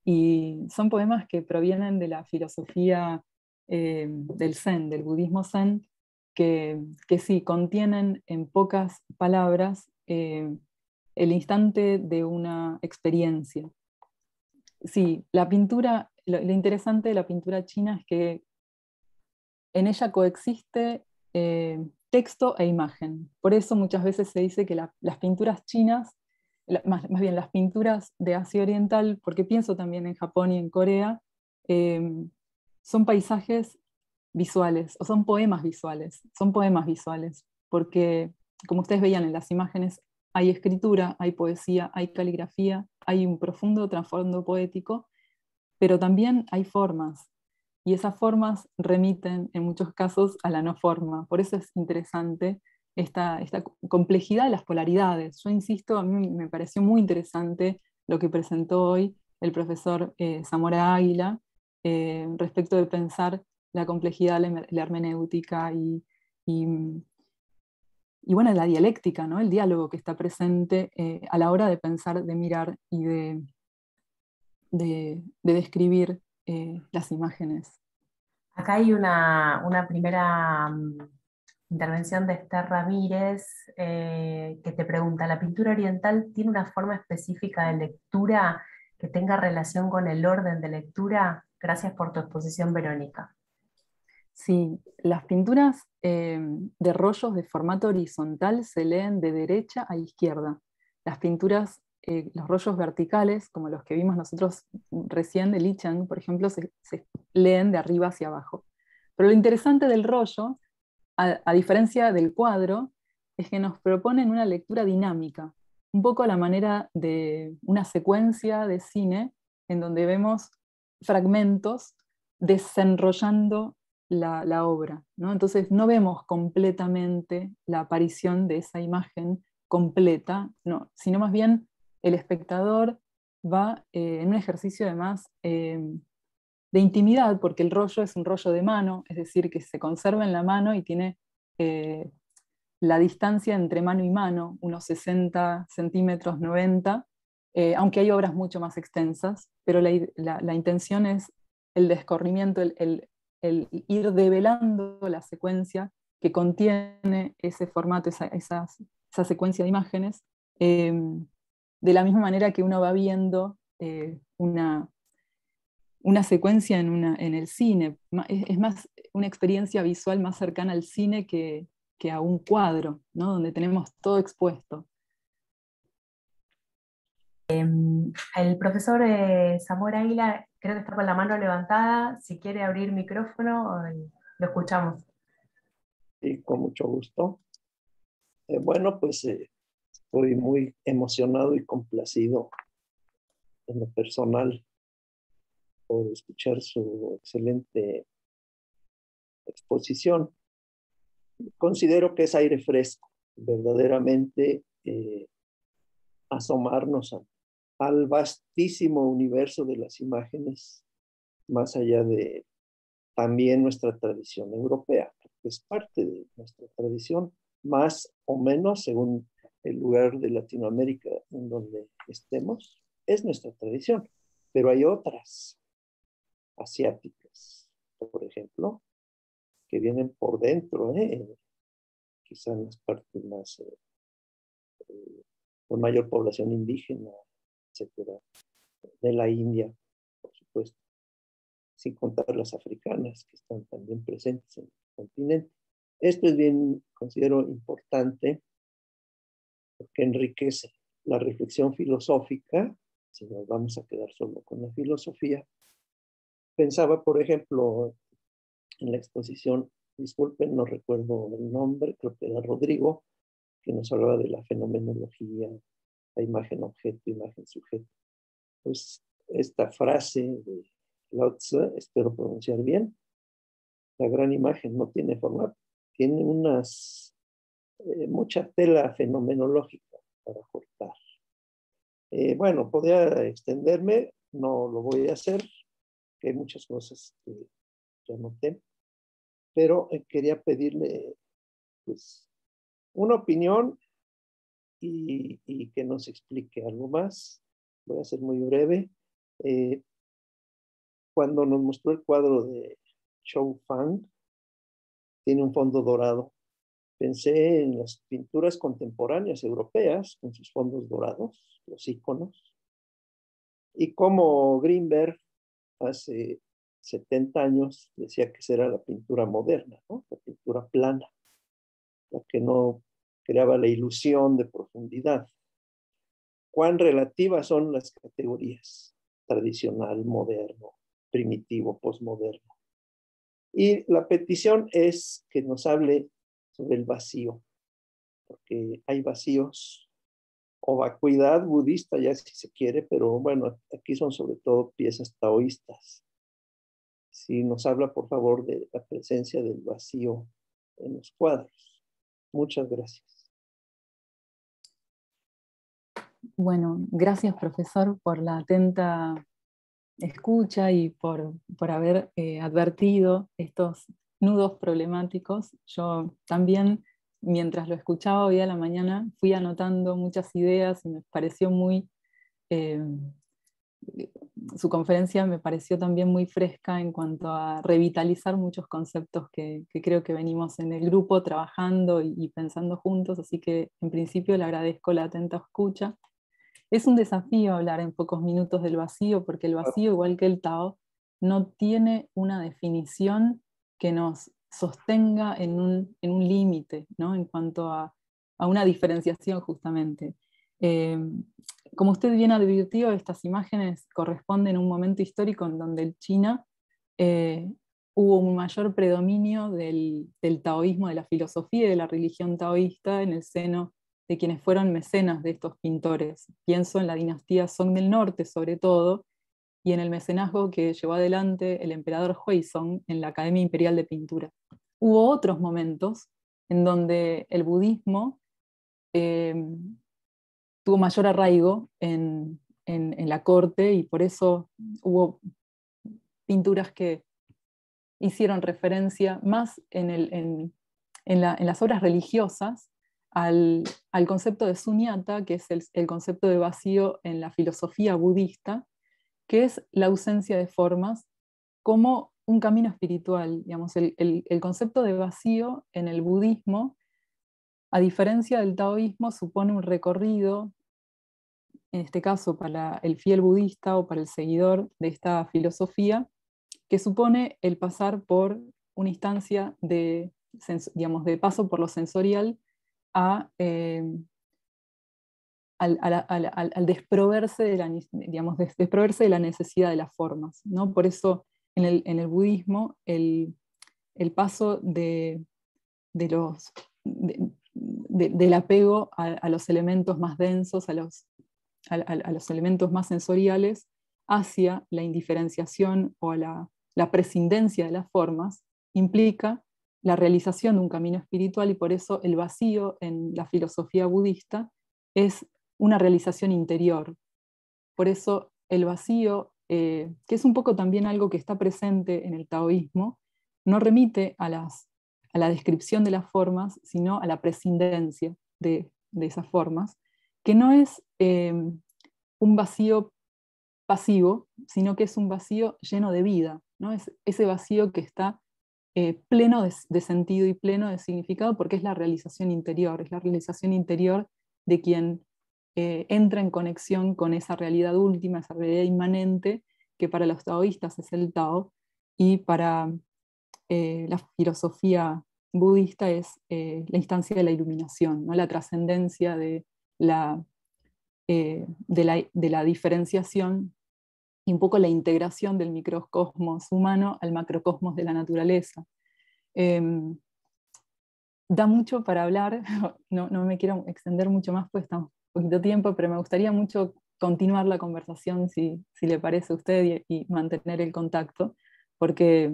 y son poemas que provienen de la filosofía del Zen, del budismo Zen, que sí, contienen en pocas palabras el instante de una experiencia. Sí, la pintura, lo interesante de la pintura china es que en ella coexiste texto e imagen. Por eso muchas veces se dice que las pinturas chinas, más bien las pinturas de Asia Oriental, porque pienso también en Japón y en Corea, son paisajes visuales, o son poemas visuales, porque como ustedes veían en las imágenes, hay escritura, hay poesía, hay caligrafía, hay un profundo trasfondo poético, pero también hay formas, y esas formas remiten en muchos casos a la no forma. Por eso es interesante esta complejidad de las polaridades. Yo insisto, a mí me pareció muy interesante lo que presentó hoy el profesor Zamora Águila respecto de pensar la complejidad, la hermenéutica y bueno, la dialéctica, ¿no? El diálogo que está presente a la hora de pensar, de mirar y de describir las imágenes. Acá hay una primera intervención de Esther Ramírez, que te pregunta: ¿la pintura oriental tiene una forma específica de lectura que tenga relación con el orden de lectura? Gracias por tu exposición, Verónica. Sí, las pinturas de rollos de formato horizontal se leen de derecha a izquierda. Las pinturas, los rollos verticales, como los que vimos nosotros recién de Li Cheng, por ejemplo, se leen de arriba hacia abajo. Pero lo interesante del rollo, a diferencia del cuadro, es que nos proponen una lectura dinámica, un poco a la manera de una secuencia de cine en donde vemos fragmentos desenrollando la obra, ¿no? Entonces no vemos completamente la aparición de esa imagen completa, no, sino más bien el espectador va en un ejercicio además de intimidad, porque el rollo es un rollo de mano, es decir, que se conserva en la mano y tiene la distancia entre mano y mano, unos 60 centímetros, 90, aunque hay obras mucho más extensas, pero la intención es el descorrimiento, el ir develando la secuencia que contiene ese formato, esa secuencia de imágenes, de la misma manera que uno va viendo una secuencia en el cine. Es más una experiencia visual más cercana al cine que a un cuadro, ¿no? Donde tenemos todo expuesto. El profesor Zamora Águila creo que está con la mano levantada. Si quiere abrir micrófono, lo escuchamos. Y con mucho gusto. Bueno, pues estoy muy emocionado y complacido en lo personal por escuchar su excelente exposición. Considero que es aire fresco, verdaderamente asomarnos al vastísimo universo de las imágenes, más allá de también nuestra tradición europea, que es parte de nuestra tradición, más o menos según el lugar de Latinoamérica en donde estemos, es nuestra tradición, pero hay otras asiáticas, por ejemplo, que vienen por dentro, quizá en las partes más con mayor población indígena, etcétera, de la India, por supuesto, sin contar las africanas que están también presentes en el continente. Esto es bien, considero importante, porque enriquece la reflexión filosófica, si nos vamos a quedar solo con la filosofía. Pensaba, por ejemplo, en la exposición, disculpen, no recuerdo el nombre, creo que era Rodrigo, que nos hablaba de la fenomenología, la imagen-objeto, imagen-sujeto. Pues esta frase de Lao Tzu, espero pronunciar bien, la gran imagen no tiene forma, tiene mucha tela fenomenológica para cortar. Bueno, podría extenderme, no lo voy a hacer, que hay muchas cosas que anoté, pero quería pedirle pues una opinión y que nos explique algo más. Voy a ser muy breve. Cuando nos mostró el cuadro de Chou Fang, tiene un fondo dorado. Pensé en las pinturas contemporáneas europeas con sus fondos dorados, los íconos, y como Greenberg hace 70 años decía que esa era la pintura moderna, ¿no? La pintura plana, la que no creaba la ilusión de profundidad. ¿Cuán relativas son las categorías? Tradicional, moderno, primitivo, posmoderno. Y la petición es que nos hable sobre el vacío, porque hay vacíos o vacuidad budista, ya si se quiere, pero bueno, aquí son sobre todo piezas taoístas. Si nos habla, por favor, de la presencia del vacío en los cuadros. Muchas gracias. Bueno, gracias profesor por la atenta escucha y por haber advertido estos nudos problemáticos. Yo también, mientras lo escuchaba hoy a la mañana, fui anotando muchas ideas y me pareció muy... su conferencia me pareció también muy fresca en cuanto a revitalizar muchos conceptos que creo que venimos en el grupo trabajando y pensando juntos, así que en principio le agradezco la atenta escucha. Es un desafío hablar en pocos minutos del vacío, porque el vacío, igual que el Tao, no tiene una definición que nos sostenga en un límite, ¿no? En cuanto a una diferenciación justamente. Como usted bien advirtió, estas imágenes corresponden a un momento histórico en donde China hubo un mayor predominio del taoísmo, de la filosofía y de la religión taoísta en el seno de quienes fueron mecenas de estos pintores. Pienso en la dinastía Song del Norte, sobre todo, y en el mecenazgo que llevó adelante el emperador Huizong en la Academia Imperial de Pintura. Hubo otros momentos en donde el budismo tuvo mayor arraigo en la corte, y por eso hubo pinturas que hicieron referencia más en las obras religiosas al concepto de sunyata, que es el concepto de vacío en la filosofía budista, que es la ausencia de formas como un camino espiritual. Digamos, el concepto de vacío en el budismo, a diferencia del taoísmo, supone un recorrido, en este caso para el fiel budista o para el seguidor de esta filosofía, que supone el pasar por una instancia digamos, de paso por lo sensorial al desproverse de la, digamos, desproverse de la necesidad de las formas, ¿no? Por eso en el budismo el paso del apego a los elementos más densos, a los elementos más sensoriales, hacia la indiferenciación o a la prescindencia de las formas, implica la realización de un camino espiritual, y por eso el vacío en la filosofía budista es una realización interior. Por eso el vacío, que es un poco también algo que está presente en el taoísmo, no remite a la descripción de las formas, sino a la prescindencia de esas formas, que no es un vacío pasivo, sino que es un vacío lleno de vida, ¿no? Es ese vacío que está pleno de sentido y pleno de significado, porque es la realización interior de quien entra en conexión con esa realidad última, esa realidad inmanente, que para los taoístas es el Tao, y para la filosofía budista es la instancia de la iluminación, ¿no? La trascendencia de la diferenciación y un poco la integración del microcosmos humano al macrocosmos de la naturaleza. Da mucho para hablar, no me quiero extender mucho más, pues estamos poquito tiempo, pero me gustaría mucho continuar la conversación, si le parece a usted, y mantener el contacto, porque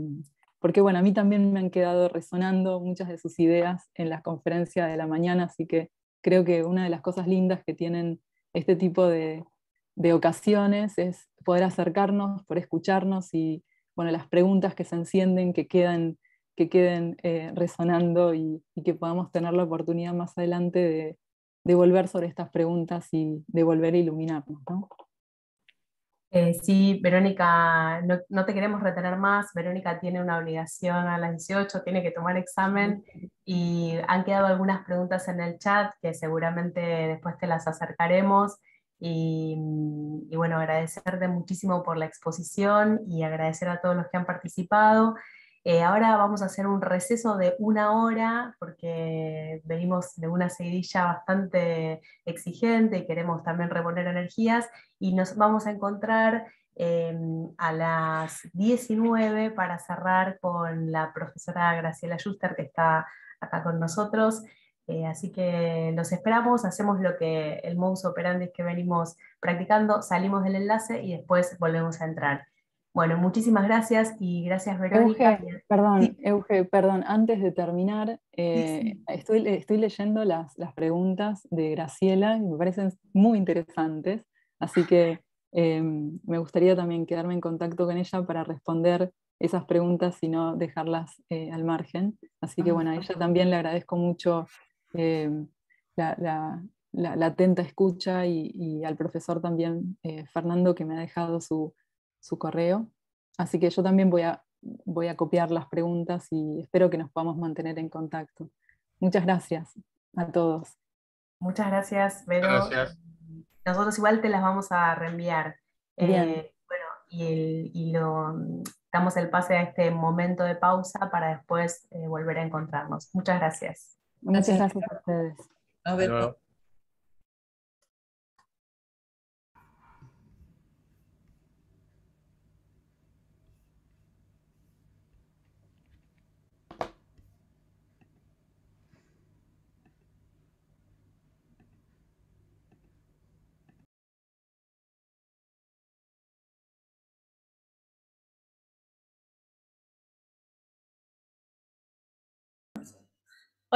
bueno, a mí también me han quedado resonando muchas de sus ideas en las conferencias de la mañana, así que creo que una de las cosas lindas que tienen este tipo de ocasiones es poder acercarnos, poder escucharnos, y bueno, las preguntas que se encienden, que queden resonando, y que podamos tener la oportunidad más adelante de volver sobre estas preguntas y de volver a iluminarnos, ¿no? Sí, Verónica, no te queremos retener más. Verónica tiene una obligación a las 18, tiene que tomar examen, y han quedado algunas preguntas en el chat que seguramente después te las acercaremos. Y bueno, agradecerte muchísimo por la exposición y agradecer a todos los que han participado. Ahora vamos a hacer un receso de 1 hora porque venimos de una seguidilla bastante exigente y queremos también reponer energías, y nos vamos a encontrar a las 19 para cerrar con la profesora Graciela Schuster, que está acá con nosotros. Así que los esperamos, hacemos lo que el modus operandi que venimos practicando, salimos del enlace y después volvemos a entrar. Bueno, muchísimas gracias, y gracias, Verónica. Euge, perdón, antes de terminar, Sí. estoy leyendo las preguntas de Graciela, y me parecen muy interesantes, así que me gustaría también quedarme en contacto con ella para responder esas preguntas y no dejarlas al margen. Así que bueno, a ella también le agradezco mucho eh, la atenta escucha, y al profesor también, Fernando, que me ha dejado su correo. Así que yo también voy a copiar las preguntas, y espero que nos podamos mantener en contacto. Muchas gracias a todos. Muchas gracias, Vero. Gracias. Nosotros igual te las vamos a reenviar. Bien. Bueno, damos el pase a este momento de pausa para después volver a encontrarnos. Muchas gracias. Muchas Gracias. gracias a ustedes. Nos Hasta vemos. luego.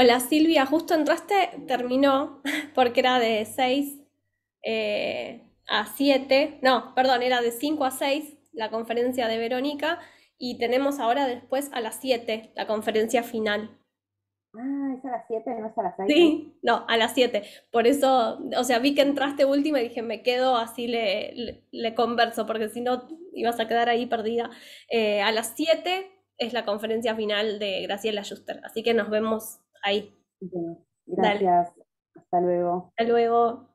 Hola Silvia, justo entraste, terminó, porque era de 6 a 7, no, perdón, era de 5 a 6 la conferencia de Verónica y tenemos ahora después a las 7 la conferencia final. Ah, es a las 7, no es a las 6. Sí, no, a las 7. Por eso, o sea, vi que entraste última y dije, me quedo, así le converso, porque si no ibas a quedar ahí perdida. A las 7 es la conferencia final de Graciela Schuster, así que nos vemos ahí. Bueno, Dale, gracias. Hasta luego. hasta luego.